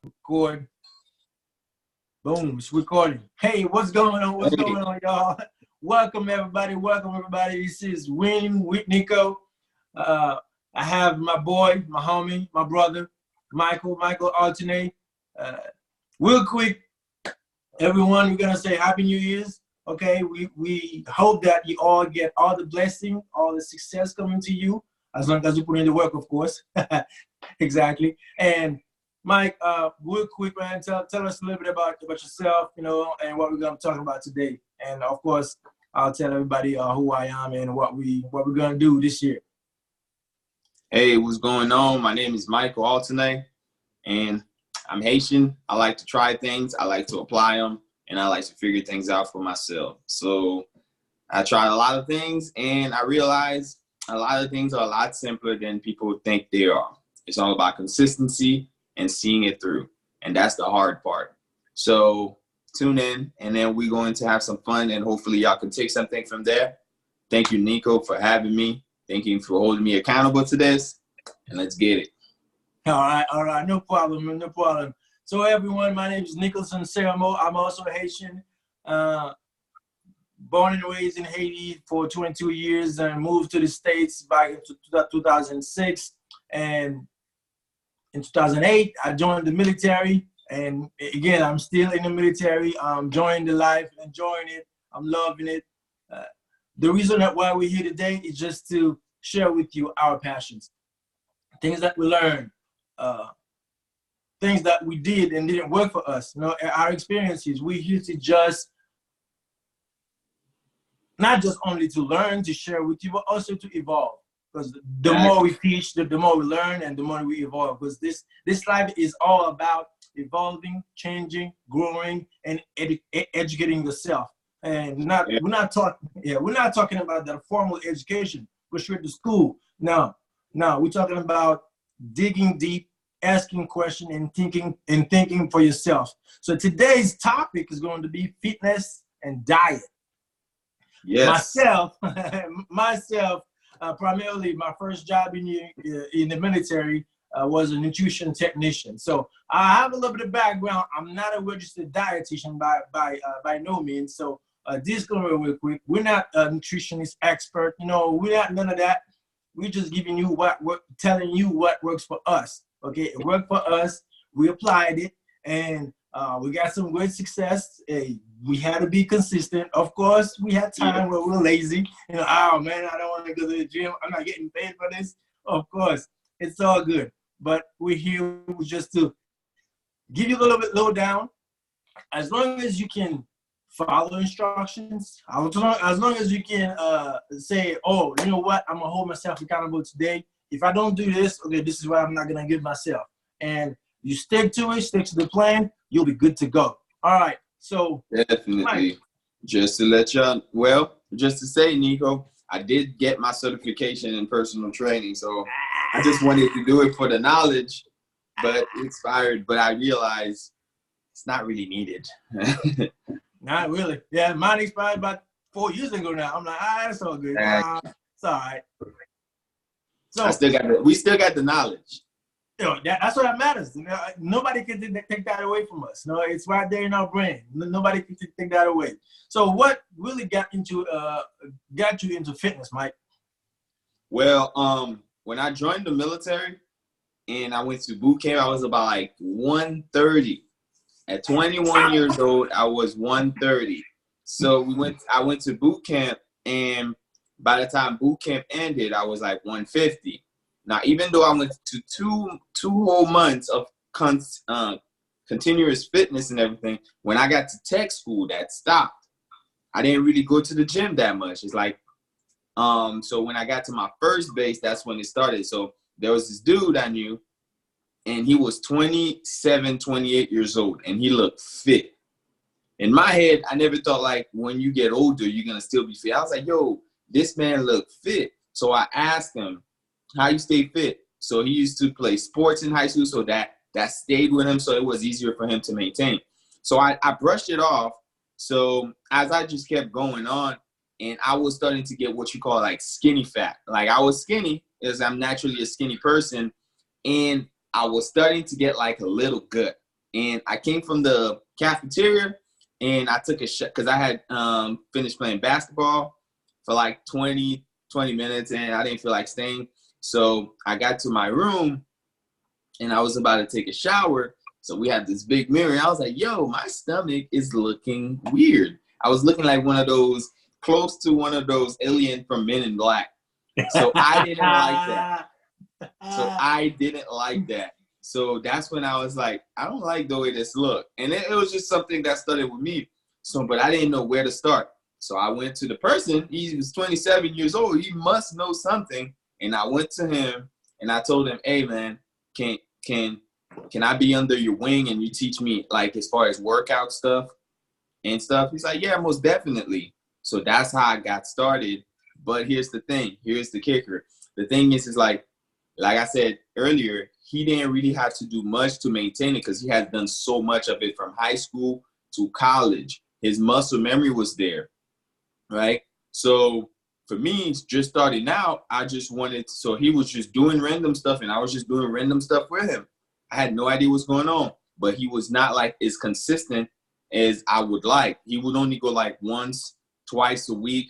Record. Boom, it's recording. Hey, what's going on? What's Hey, going on, y'all? Welcome, everybody. Welcome, everybody. This is Win with Nico. Uh, I have my boy, my homie, my brother, Michael Alternate. Uh, Real quick, everyone, we're going to say Happy New Year's. Okay, we hope that you all get all the blessing, all the success coming to you, as long as you put in the work, of course. Exactly. And Mike, real quick, man, tell us a little bit about yourself, and what we're gonna talk about today. And of course, I'll tell everybody who I am and what we're gonna do this year. hey, what's going on? My name is Michael Alternate, and I'm Haitian. I like to try things, I like to apply them, and I like to figure things out for myself. So I tried a lot of things, and I realized a lot of things are a lot simpler than people think they are. It's all about consistency and seeing it through, and that's the hard part. So tune in, and then we're going to have some fun, and hopefully y'all can take something from there. Thank you, Nico, for having me. Thank you for holding me accountable to this, and let's get it. All right, no problem, man, no problem. So everyone, my name is Nicholson Sermo. I'm also Haitian, born and raised in Haiti for 22 years, and moved to the States back in 2006. And in 2008, I joined the military, and again, I'm still in the military. I'm enjoying the life, enjoying it. I'm loving it. Uh, the reason that why we're here today is just to share with you our passions, things that we learned, uh, things that we did and didn't work for us. Our experiences. We're here to just not just only to learn, to share with you, but also to evolve. Because the more we teach, the more we learn, and the more we evolve. Because this life is all about evolving, changing, growing, and educating yourself. And Yeah, we're not talking about that formal education. Go straight to school. No, we're talking about digging deep, asking questions, and thinking for yourself. So today's topic is going to be fitness and diet. yes, Myself, primarily my first job in the military was a nutrition technician. So I have a little bit of background. I'm not a registered dietitian by no means. So disclaimer real quick: we're not a nutritionist expert. We're not none of that. We're just giving you telling you what works for us. Okay, it worked for us. We applied it, and we got some great success. We had to be consistent. Of course, we had yeah, time where we were lazy. Oh man, I don't want to go to the gym. I'm not getting paid for this. Of course, it's all good. But we're here just to give you a little bit low down. As long as you can follow instructions, as long as you can say, oh, you know what, I'm gonna hold myself accountable today. If I don't do this, okay, this is what I'm not gonna give myself. And you stick to it, stick to the plan, you'll be good to go. All right. So, Mike. definitely. Just to let y'all, well, just to say, Nico, I did get my certification in personal training, so I just wanted to do it for the knowledge, but it expired. But I realized it's not really needed. Not really. Yeah, mine expired about 4 years ago now. I'm like, that's all good. It's all right. So, We still got the knowledge. that's what matters. Nobody can take that away from us. It's right there in our brain. Nobody can take that away. So, what really got you into fitness, Mike? Well, when I joined the military and I went to boot camp, I was about like 130. At 21 years old, I was 130. So I went to boot camp, and by the time boot camp ended, I was like 150. Now, even though I went to two whole months of continuous fitness and everything, when I got to tech school, that stopped. I didn't really go to the gym that much. It's like, so when I got to my first base, that's when it started. So there was this dude I knew, and he was 27, 28 years old, and he looked fit. In my head, I never thought, like, when you get older, you're going to still be fit. I was like, yo, this man looked fit. So I asked him, how you stay fit? So he used to play sports in high school, so that stayed with him, so it was easier for him to maintain. So I brushed it off. So as I just kept going on, and I was starting to get what you call, like, skinny fat. Like, I was skinny, as I'm naturally a skinny person, and I was starting to get like a little gut. And I came from the cafeteria, and I took a shot because I had finished playing basketball for like 20 minutes, and I didn't feel like staying. So I got to my room, and I was about to take a shower. So we had this big mirror, and I was like, yo, my stomach is looking weird. I was looking like close to one of those alien from Men in Black. So I didn't like that. So that's when I was like, I don't like the way this look. And it was just something that started with me. So, but I didn't know where to start. So I went to the person. He was 27 years old. He must know something. And I went to him and I told him, hey man, can I be under your wing and you teach me like as far as workout stuff and stuff? He's like, yeah, most definitely. So that's how I got started. But here's the thing. Here's the kicker. The thing is like I said earlier, he didn't really have to do much to maintain it because he has done so much of it from high school to college. His muscle memory was there, right? So for me, just starting out, I just wanted, so he was just doing random stuff and I was just doing random stuff with him. I had no idea what's going on, but he was not like as consistent as I would like. He would only go like once, twice a week.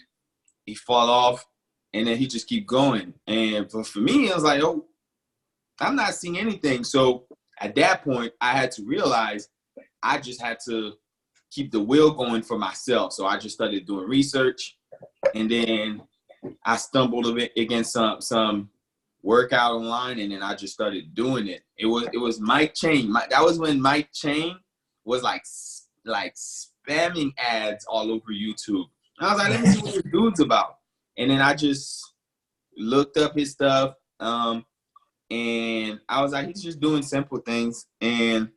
He fall off and then he just keep going. And for me, I was like, oh, I'm not seeing anything. So at that point, I had to realize I just had to keep the wheel going for myself. So I just started doing research, and then I stumbled a bit against some workout online, and then I just started doing it. It was Mike Chain. That was when Mike Chain was like spamming ads all over YouTube. And I was like, let me see what this dude's about. And then I just looked up his stuff. And I was like, he's just doing simple things. And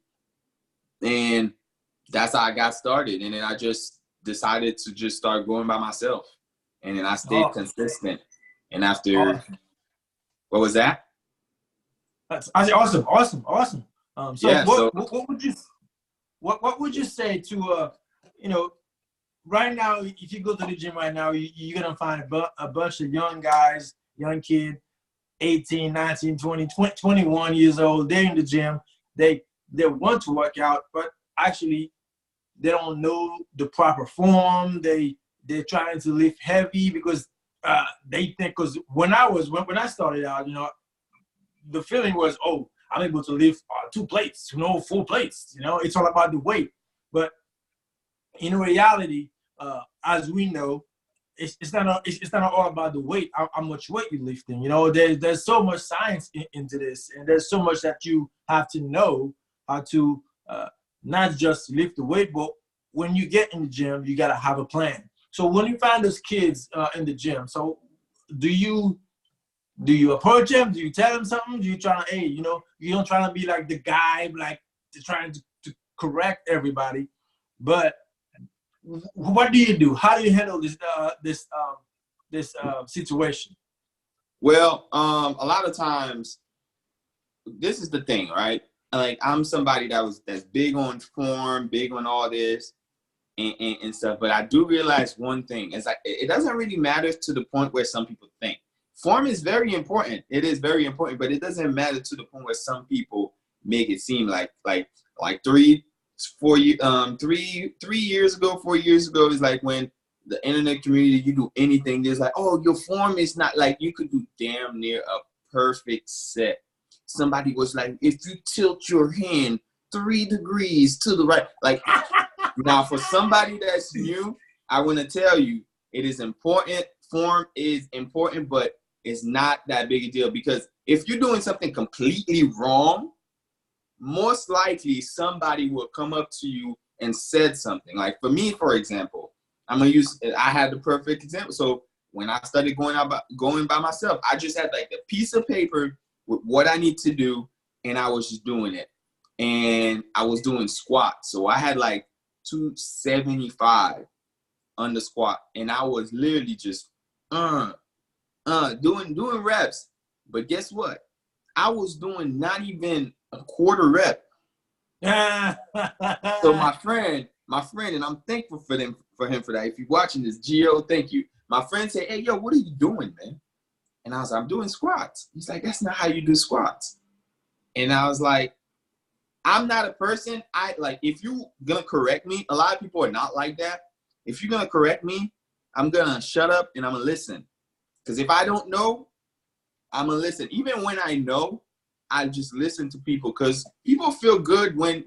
that's how I got started. And then I just decided to just start going by myself. And then I stayed consistent. And after, what was that? That's awesome. So yeah, what would you say to right now, if you go to the gym right now, you're gonna find a bunch of young guys, young kid, 18, 19, 20, 21 years old. They're in the gym. They want to work out, but actually they don't know the proper form. They're trying to lift heavy because they think, because when I started out, the feeling was, oh, I'm able to lift 2 plates, 4 plates. It's all about the weight. But in reality, as we know, it's not all about the weight, how much weight you're lifting. There's so much science into this, and there's so much that you have to know how to not just lift the weight, but when you get in the gym, you gotta have a plan. So when you find those kids in the gym, so do you approach them? Do you tell them something? Do you try to, hey, you don't try to be like the guy, like trying to correct everybody, but what do you do? How do you handle this situation? Well, a lot of times, this is the thing, right? Like, I'm somebody that's big on form, big on all this and stuff. But I do realize one thing. It's like, it doesn't really matter to the point where some people think. Form is very important. It is very important, but it doesn't matter to the point where some people make it seem like 3 years ago, 4 years ago is like when the internet community, you do anything, there's like, oh, your form is not, like, you could do damn near a perfect set. Somebody was like, if you tilt your hand 3 degrees to the right, like, now for somebody that's new, I want to tell you, it is important. Form is important, but it's not that big a deal, because if you're doing something completely wrong, most likely somebody will come up to you and said something. Like for me, for example, I had the perfect example. So when I started going by myself, I just had like a piece of paper with what I need to do, and I was just doing it. And I was doing squats. So I had like 275 on the squat, and I was literally just doing reps. But guess what? I was doing not even a quarter rep. So my friend, and I'm thankful for him for that. If you're watching this, Gio, thank you. My friend said, hey, yo, what are you doing, man? And I was like, I'm doing squats. He's like, that's not how you do squats. And I was like, I'm not a person, if you gonna correct me, a lot of people are not like that. If you're gonna correct me, I'm gonna shut up and I'm gonna listen. Because if I don't know, I'm gonna listen. Even when I know, I just listen to people, because people feel good when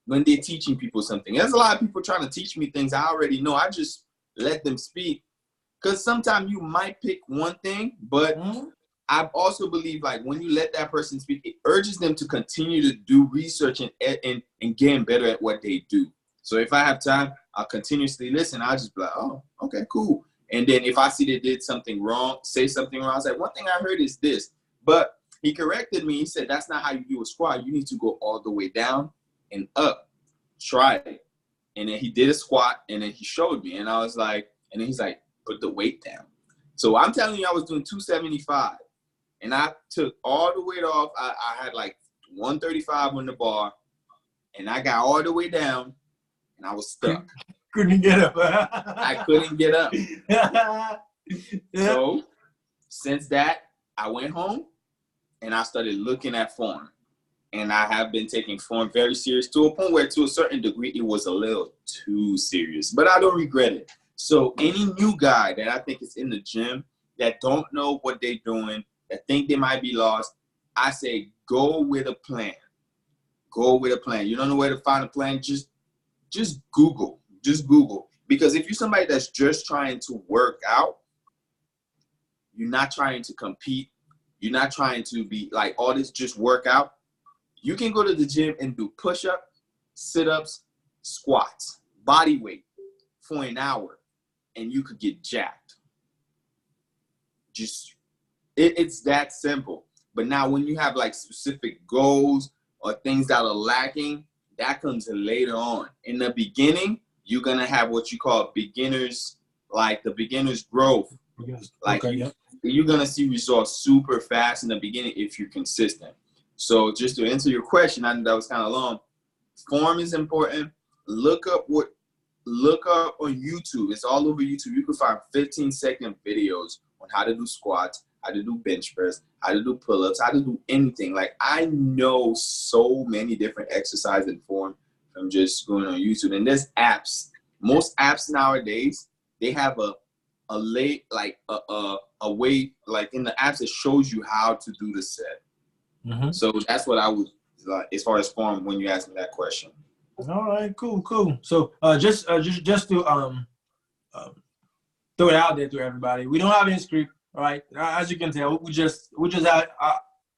they're teaching people something. There's a lot of people trying to teach me things I already know. I just let them speak, because sometimes you might pick one thing, but I also believe, like, when you let that person speak, it urges them to continue to do research and getting better at what they do. So if I have time, I'll continuously listen. I'll just be like, oh, okay, cool. And then if I see they did something wrong, say something wrong, I was like, one thing I heard is this. But he corrected me. He said, that's not how you do a squat. You need to go all the way down and up. Try it. And then he did a squat, and then he showed me. And I was like, and then he's like, put the weight down. So I'm telling you, I was doing 275. And I took all the weight off. I had like 135 on the bar. And I got all the way down, and I was stuck. Couldn't get up. I couldn't get up. So since that, I went home, and I started looking at form. And I have been taking form very serious, to a point where, to a certain degree, it was a little too serious. But I don't regret it. So any new guy that I think is in the gym that don't know what they're doing, that think they might be lost, I say go with a plan. Go with a plan. You don't know where to find a plan, just Google. Just Google. Because if you're somebody that's just trying to work out, you're not trying to compete, you're not trying to be like all this, just work out. You can go to the gym and do push-ups, sit-ups, squats, body weight for an hour, and you could get jacked. Just, it's that simple. But now when you have like specific goals or things that are lacking, that comes later on. In the beginning, you're going to have what you call beginners, like the beginner's growth. Like you're going to see results super fast in the beginning if you're consistent. So just to answer your question, I know that was kind of long. Form is important. Look up on YouTube. It's all over YouTube. You can find 15-second videos on how to do squats, how to do bench press, how to do pull-ups, how to do anything. Like, I know so many different exercises and form from just going on YouTube. And there's apps. Most apps nowadays, they have a way, like in the apps, it shows you how to do the set. So that's what I would like as far as form when you ask me that question. All right, cool. So just to throw it out there to everybody, we don't have any script, all right? As you can tell, we just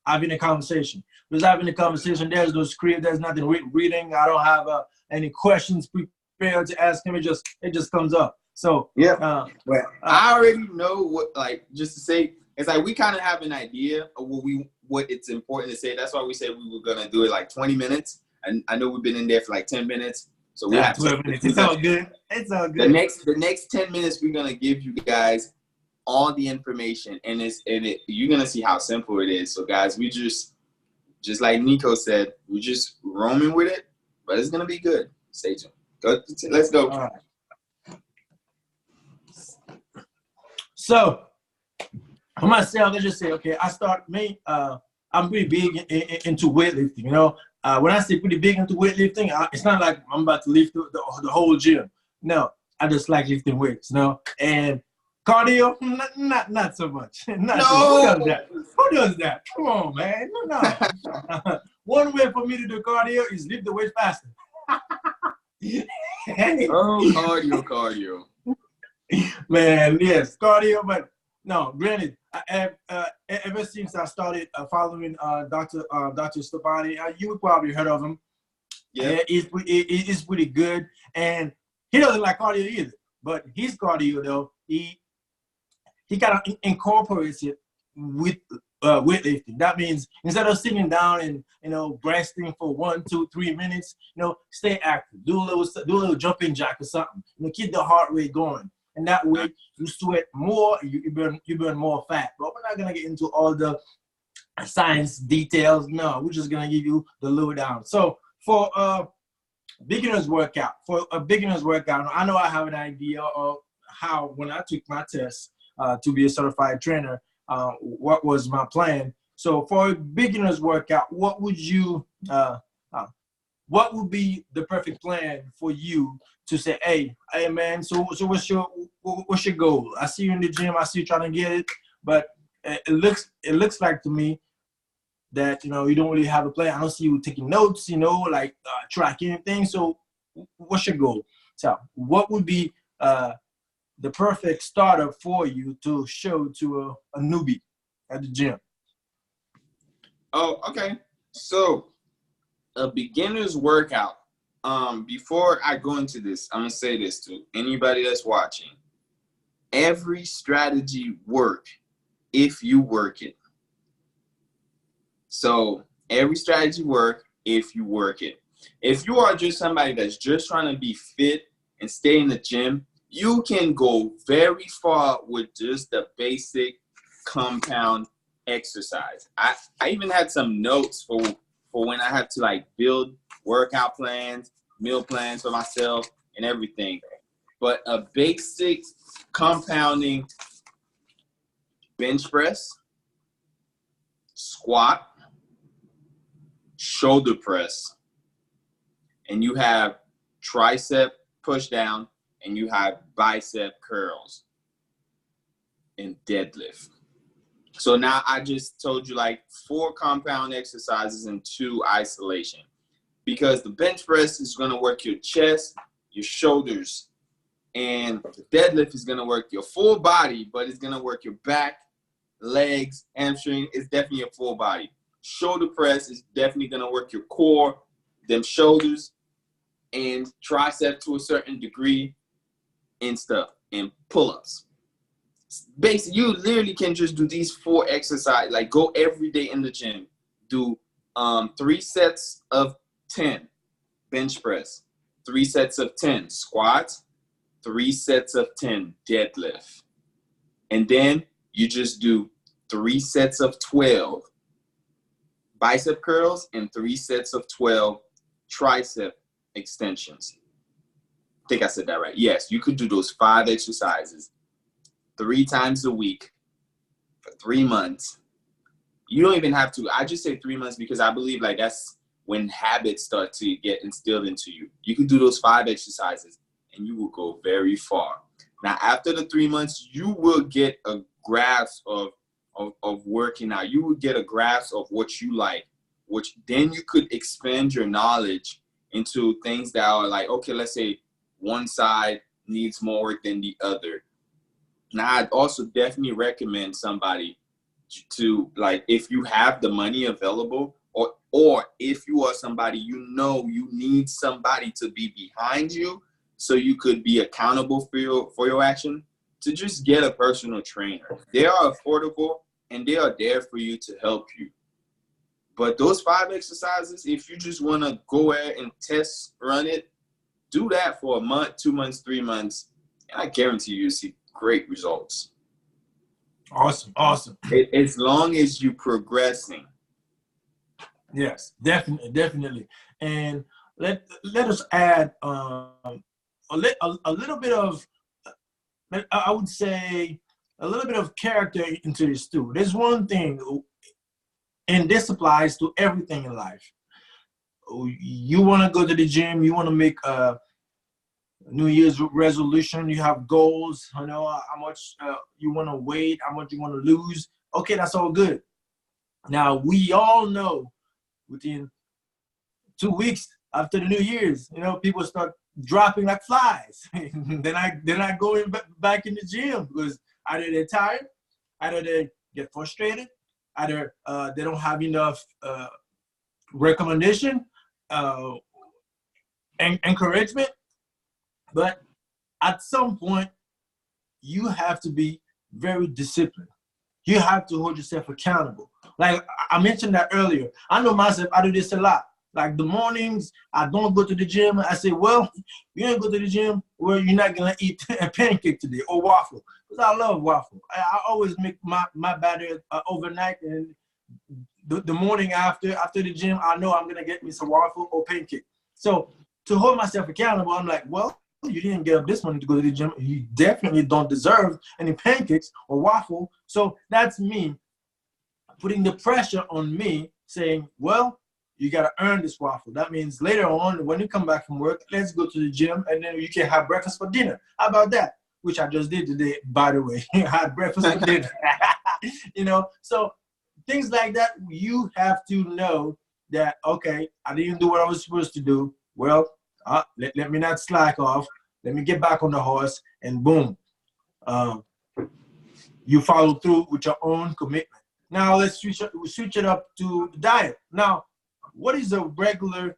having a conversation. We're just having a conversation. There's no script. There's nothing reading. I don't have any questions prepared to ask him. It just comes up. So yeah. Well, I already know what, like, just to say, it's like we kind of have an idea of what it's important to say. That's why we said we were gonna do it like 20 minutes. And I know we've been in there for like 10 minutes. So we have 12 minutes. It's all good. It's all good. The next 10 minutes, we're gonna give you guys all the information, and you're gonna see how simple it is. So guys, we just like Nico said, we're just roaming with it, but it's gonna be good. Stay tuned. Let's go. All right. So for myself, let's just say, okay, I'm pretty big into weightlifting, you know. When I say pretty big into weightlifting, it's not like I'm about to lift the whole gym. No, I just like lifting weights, you know. And cardio, not so much. Who does that? Come on, man. No. One way for me to do cardio is lift the weight faster. Cardio. Man, yes, cardio, but no, granted, ever since I started following Dr. Stefani, you probably heard of him. Yeah, it's pretty good, and he doesn't like cardio either. But his cardio, though, he kind of incorporates it with weightlifting. That means instead of sitting down and resting for 1, 2, 3 minutes, stay active, do a little jumping jack or something. Keep the heart rate going. And that way, you sweat more, you burn more fat. But we're not going to get into all the science details. No, we're just going to give you the lowdown. So for a beginner's workout, I know I have an idea of how, when I took my test to be a certified trainer, what was my plan. So for a beginner's workout, what would you what would be the perfect plan for you to say, hey man, so what's your goal? I see you in the gym, I see you trying to get it, but it looks like to me that, you know, you don't really have a plan. I don't see you taking notes, you know, like tracking anything. So what's your goal? So what would be the perfect startup for you to show to a newbie at the gym? Oh, okay. So a beginner's workout. Before I go into this, I'm gonna say this to anybody that's watching. Every strategy work if you work it. So every strategy work if you work it. If you are just somebody that's just trying to be fit and stay in the gym, you can go very far with just the basic compound exercise. I even had some notes for when I have to like build workout plans, meal plans for myself and everything. But a basic compounding bench press, squat, shoulder press, and you have tricep push down, and you have bicep curls and deadlift. So now I just told you like 4 compound exercises and 2 isolation, because the bench press is going to work your chest, your shoulders, and the deadlift is going to work your full body, but it's going to work your back, legs, hamstring. It's definitely a full body. Shoulder press is definitely going to work your core, them shoulders, and tricep to a certain degree and stuff, and pull-ups. Basically, you literally can just do these 4 exercises, like go every day in the gym. Do 3 sets of 10 bench press, 3 sets of 10 squats, 3 sets of 10 deadlift. And then you just do 3 sets of 12 bicep curls and 3 sets of 12 tricep extensions. I think I said that right. Yes, you could do those 5 exercises 3 times a week for 3 months. You don't even have to, I just say 3 months because I believe like that's when habits start to get instilled into you. You can do those 5 exercises and you will go very far. Now, after the 3 months, you will get a grasp of working out. You will get a grasp of what you like, which then you could expand your knowledge into things that are like, okay, let's say one side needs more work than the other. Now, I'd also definitely recommend somebody to, like, if you have the money available, or if you are somebody, you know, you need somebody to be behind you so you could be accountable for your action, to just get a personal trainer. They are affordable and they are there for you to help you. But those 5 exercises, if you just want to go ahead and test run it, do that for a month, 2 months, 3 months, and I guarantee you'll see great results. Awesome. As long as you're progressing. Yes, definitely. And let us add a little bit of, I would say, a little bit of character into this too. There's one thing, and this applies to everything in life. You want to go to the gym, you want to make a New Year's resolution, you have goals, you know, how much you want to weigh, how much you want to lose. Okay, that's all good. Now, we all know within 2 weeks after the New Year's, you know, people start dropping like flies. They're not going back in the gym because either they're tired, either they get frustrated, either they don't have enough recommendation, and encouragement. But at some point, you have to be very disciplined. You have to hold yourself accountable. Like I mentioned that earlier. I know myself, I do this a lot. Like the mornings, I don't go to the gym. I say, well, you ain't go to the gym, well, you're not going to eat a pancake today or waffle. Because I love waffle. I always make my batter overnight. And the morning after the gym, I know I'm going to get me some waffle or pancake. So to hold myself accountable, I'm like, well, you didn't get up this morning to go to the gym. You definitely don't deserve any pancakes or waffle. So that's me putting the pressure on me saying, well, you got to earn this waffle. That means later on, when you come back from work, let's go to the gym, and then you can have breakfast for dinner. How about that? Which I just did today, by the way. I had breakfast for dinner. You know, so things like that, you have to know that, okay, I didn't do what I was supposed to do. Well, let me not slack off. Let me get back on the horse, and boom, you follow through with your own commitment. Now let's switch it up to diet. Now, what is a regular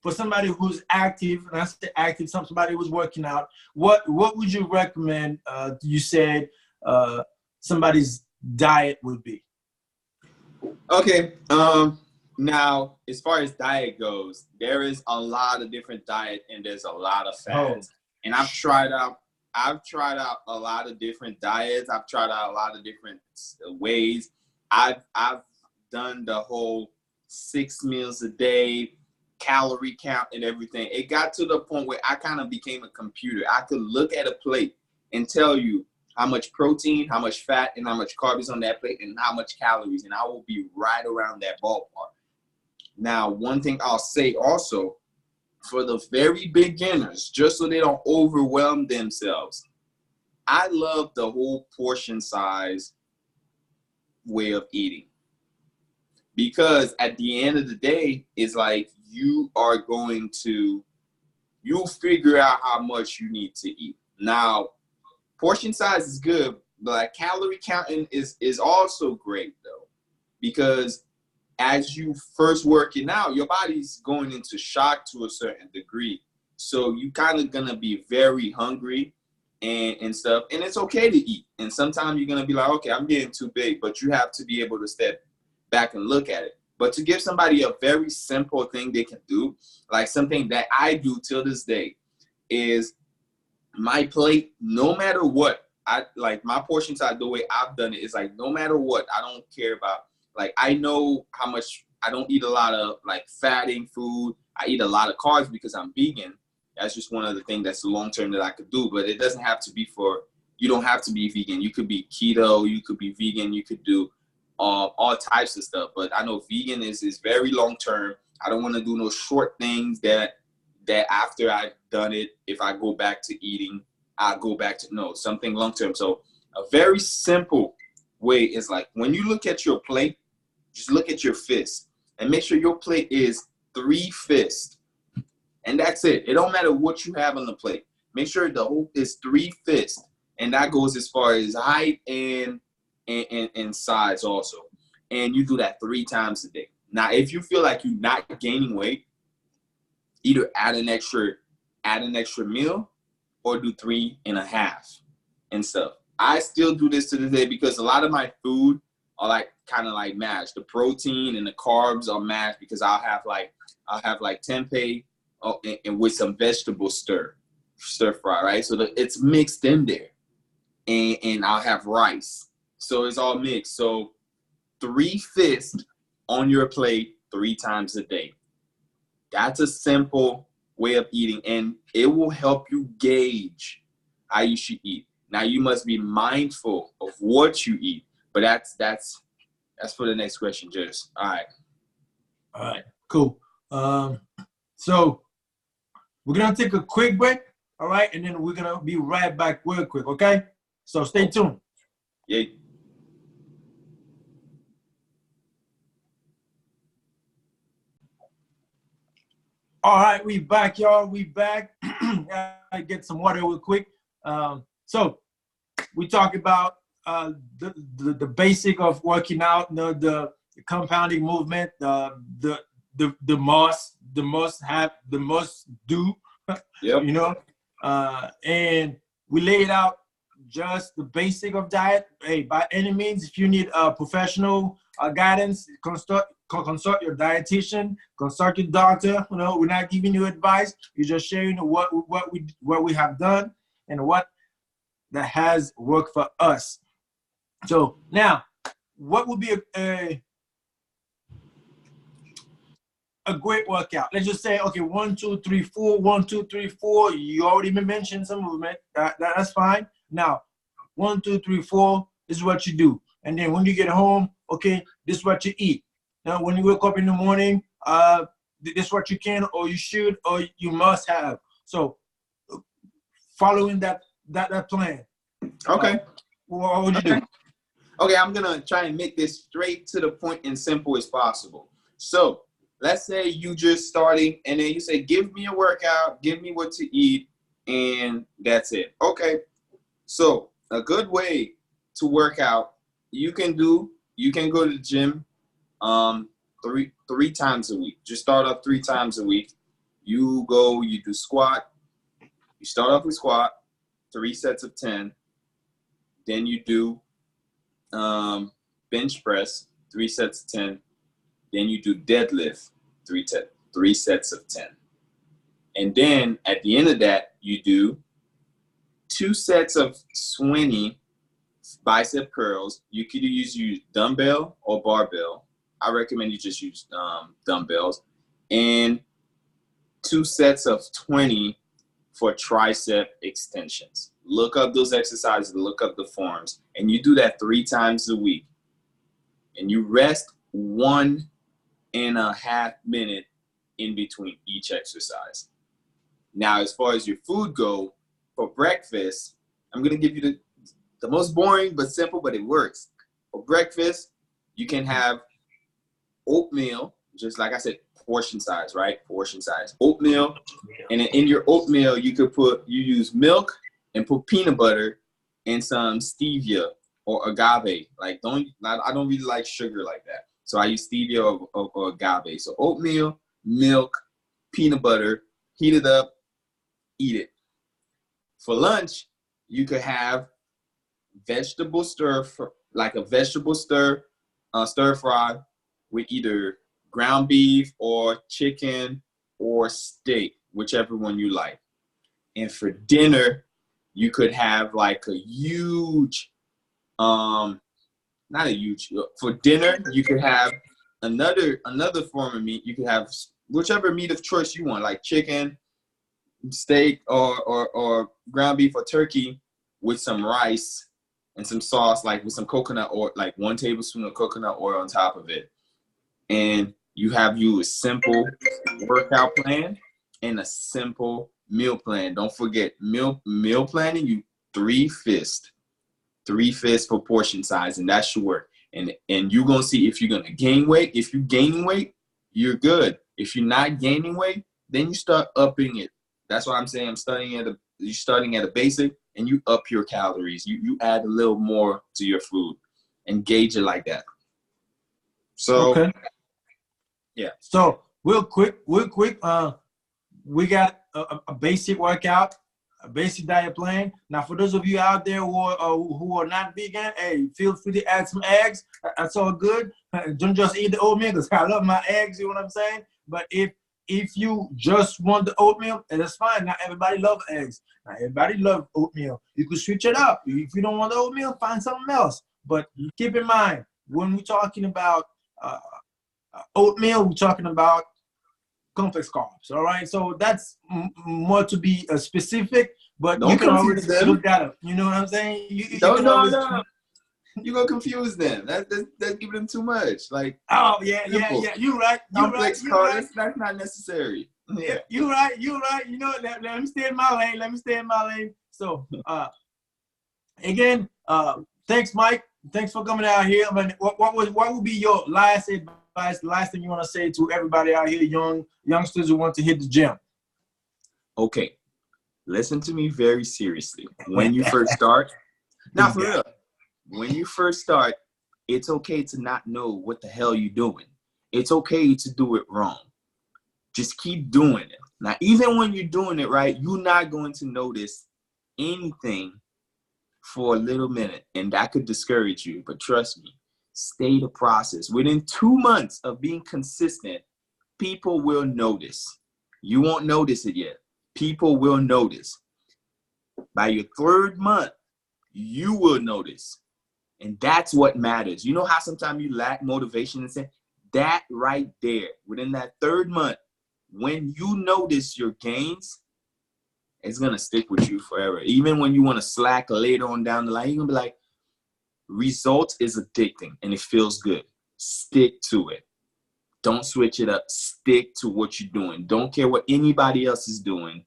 for somebody who's active? And I say active, somebody who's working out. What would you recommend? You said somebody's diet would be. Okay. Now, as far as diet goes, there is a lot of different diet, and there's a lot of fads. And I've tried out a lot of different diets. I've tried out a lot of different ways. I've done the whole 6 meals a day, calorie count and everything. It got to the point where I kind of became a computer. I could look at a plate and tell you how much protein, how much fat, and how much carbs is on that plate, and how much calories, and I will be right around that ballpark. Now, one thing I'll say also, for the very beginners, just so they don't overwhelm themselves, I love the whole portion size way of eating. Because at the end of the day, it's like you'll figure out how much you need to eat. Now, portion size is good, but like calorie counting is also great though, because as you first working out, your body's going into shock to a certain degree. So you kind of gonna be very hungry and stuff, and it's okay to eat. And sometimes you're gonna be like, okay, I'm getting too big, but you have to be able to step back and look at it. But to give somebody a very simple thing they can do, like something that I do till this day, is my plate, no matter what, I like my portion size, the way I've done it is like, no matter what, I don't care about, like, I know how much, I don't eat a lot of like fatting food. I eat a lot of carbs because I'm vegan. That's just one of the things that's long-term that I could do, but it doesn't have to be you don't have to be vegan. You could be keto, you could be vegan, you could do all types of stuff. But I know vegan is very long-term. I don't want to do no short things that after I've done it, if I go back to eating, I go back to, no, something long-term. So a very simple way is like, when you look at your plate, just look at your fist and make sure your plate is 3 fists. And that's it. It don't matter what you have on the plate. Make sure the whole is 3 fists. And that goes as far as height and size also. And you do that 3 times a day. Now, if you feel like you're not gaining weight, either add an extra meal or do 3.5 and stuff. I still do this to this day because a lot of my food are like kind of like mashed. The protein and the carbs are mashed because I'll have like tempeh and with some vegetable stir fry, right? So it's mixed in there, and I'll have rice. So it's all mixed. So 3 fists on your plate 3 times a day. That's a simple way of eating, and it will help you gauge how you should eat. Now, you must be mindful of what you eat, but that's for the next question, Jess. All right, cool. So we're gonna take a quick break, all right, and then we're gonna be right back real quick, okay? So stay tuned. Yeah. All right, we back, y'all. We back. I get some water real quick. So we talk about the basic of working out, the compounding movement, the must do. Yep. You know, and we laid out just the basic of diet. Hey, by any means, if you need professional guidance, consult your dietitian, consult your doctor. You know, we're not giving you advice. You're just sharing what we have done and what that has worked for us. So now, what would be a great workout? Let's just say, okay, 1, 2, 3, 4, 1, 2, 3, 4. You already mentioned some movement. That's fine. Now, 1, 2, 3, 4. This is what you do. And then when you get home, okay, this is what you eat. when you wake up in the morning, this is what you can or you should or you must have. So following that plan. Okay. What would you do? Okay, I'm gonna try and make this straight to the point and simple as possible. So let's say you just starting and then you say, give me a workout, give me what to eat, and that's it. Okay. So a good way to work out, you can go to the gym three times a week. Just start off 3 times a week. You do squat. You start off with squat, 3 sets of 10. Then you do bench press, 3 sets of 10. Then you do deadlift, 3 sets of 10. And then at the end of that, you do 2 sets of 20 bicep curls. You could use dumbbell or barbell. I recommend you just use dumbbells. And 2 sets of 20 for tricep extensions. Look up those exercises, look up the forms, and you do that 3 times a week. And you rest 1.5 minutes in between each exercise. Now, as far as your food go, for breakfast, I'm gonna give you the most boring but simple, but it works. For breakfast, you can have oatmeal, just like I said, portion size, right? Portion size. Oatmeal, and in your oatmeal, you use milk and put peanut butter and some stevia or agave. I don't really like sugar like that. So I use stevia or agave. So oatmeal, milk, peanut butter, heat it up, eat it. For lunch, you could have vegetable stir fry with either ground beef or chicken or steak, whichever one you like. And for dinner, you could have like a huge, for dinner, you could have another form of meat. You could have whichever meat of choice you want, like chicken, steak, or ground beef or turkey with some rice and some sauce, like with some coconut oil, like 1 tablespoon of coconut oil on top of it. And you have a simple workout plan and a simple meal plan. Don't forget meal planning, you 3 fists for portion size, and that should work. And you're gonna see if you're gonna gain weight. If you're gaining weight, you're good. If you're not gaining weight, then you start upping it. That's why I'm saying you're starting at a basic and you up your calories. You add a little more to your food and gauge it like that. So okay. Yeah. So real quick, we got a basic workout, a basic diet plan. Now, for those of you out there who are not vegan, hey, feel free to add some eggs. That's all good. Don't just eat the oatmeal, because I love my eggs, you know what I'm saying? But if you just want the oatmeal, and that's fine. Not everybody loves eggs. Not everybody loves oatmeal. You could switch it up. If you don't want the oatmeal, find something else. But keep in mind, when we're talking about oatmeal, we're talking about complex carbs, all right? So that's more to be specific, but don't you can confuse always them. look at it. You know what I'm saying? No. You're going to confuse them. That's giving them too much. Like, oh, yeah. You're right. Complex carbs, that's not necessary. Yeah. You're right. You know, let me stay in my lane. So, again, thanks, Mike. Thanks for coming out here. I mean, what would be your last advice, the last thing you want to say to everybody out here, youngsters who want to hit the gym? Okay. Listen to me very seriously. When you first start, now for real, when you first start, it's okay to not know what the hell you're doing. It's okay to do it wrong. Just keep doing it. Now, even when you're doing it right, you're not going to notice anything for a little minute, and that could discourage you. But trust me, stay the process. Within 2 months of being consistent, people will notice. You won't notice it yet. People will notice. By your 3rd month, you will notice. And that's what matters. You know how sometimes you lack motivation and say, that right there, within that 3rd month, when you notice your gains, it's going to stick with you forever. Even when you want to slack later on down the line, you're going to be like, results is addicting and it feels good. Stick to it. Don't switch it up. Stick to what you're doing. Don't care what anybody else is doing.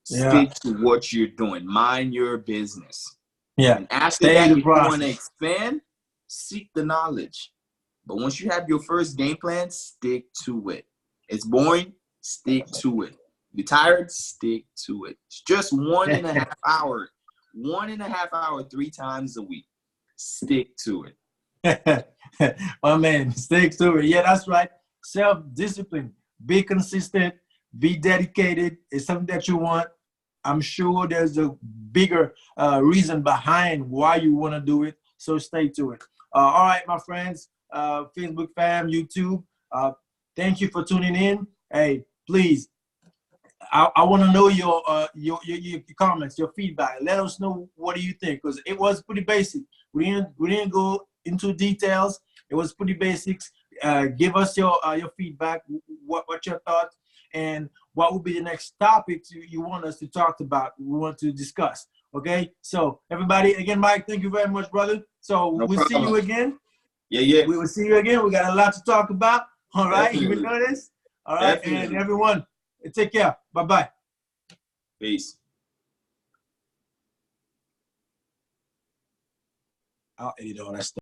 Yeah. Stick to what you're doing. Mind your business. Yeah. And after Stay in that, the if you want to process. expand, seek the knowledge. But once you have your first game plan, stick to it. It's boring, stick to it. You're tired, stick to it. It's just 1.5 hours. 1.5 hours 3 times a week. Stick to it. My man, stick to it. Yeah, that's right. Self-discipline. Be consistent. Be dedicated. It's something that you want. I'm sure there's a bigger reason behind why you want to do it. So stay to it. All right, my friends, Facebook fam, YouTube. Thank you for tuning in. Hey, please, I want to know your comments, your feedback. Let us know what do you think, because it was pretty basic. We didn't go into details. It was pretty basics. Give us your feedback. What your thoughts, and what would be the next topics you want us to talk about? We want to discuss. Okay. So everybody, again, Mike, thank you very much, brother. So No we'll see you problem. again. Yeah. We will see you again. We got a lot to talk about. All right. You Definitely. know this. All right. And Definitely. everyone, take care. Bye-bye. Peace. I'll edit all that stuff.